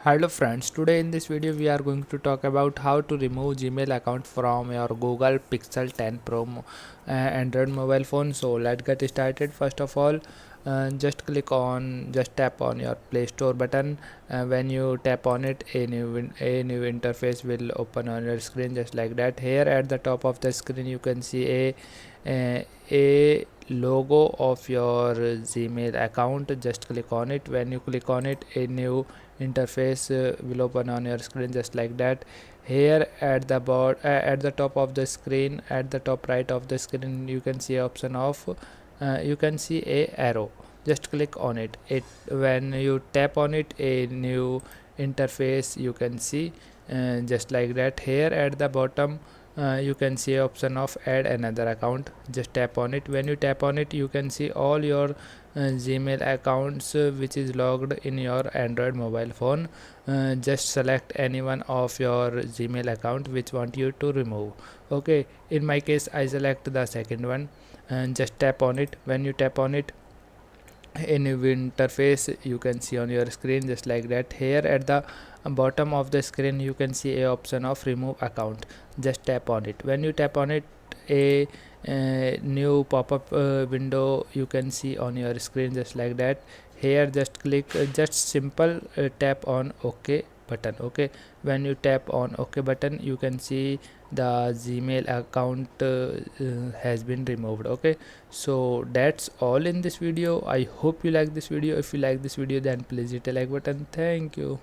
Hello friends, today in this video we are going to talk about how to remove Gmail account from your Google Pixel 10 Pro Android mobile phone. So let's get started. First of all, just tap on your Play Store button. When you tap on it, a new interface will open on your screen just like that. Here at the top of the screen you can see a logo of your Gmail account. Just click on it. When you click on it, a new interface will open on your screen just like that. Here at the top of the screen, at the top right of the screen, you can see option of you can see a arrow. Just click on it. When you tap on it, a new interface you can see just like that. Here at the bottom you can see option of add another account. Just tap on it. When you tap on it, you can see all your Gmail accounts which is logged in your Android mobile phone. Just select any one of your Gmail account which want you to remove. Okay, in my case I select the second one and just tap on it. When you tap on it, a new interface you can see on your screen just like that. Here at the bottom of the screen you can see a option of remove account. Just tap on it. When you tap on it, a new pop-up window you can see on your screen just like that. Here just simple tap on OK button. Okay, when you tap on OK button, you can see the Gmail account has been removed. Okay, so that's all in this video. I hope you like this video. If you like this video, then please hit a like button. Thank you.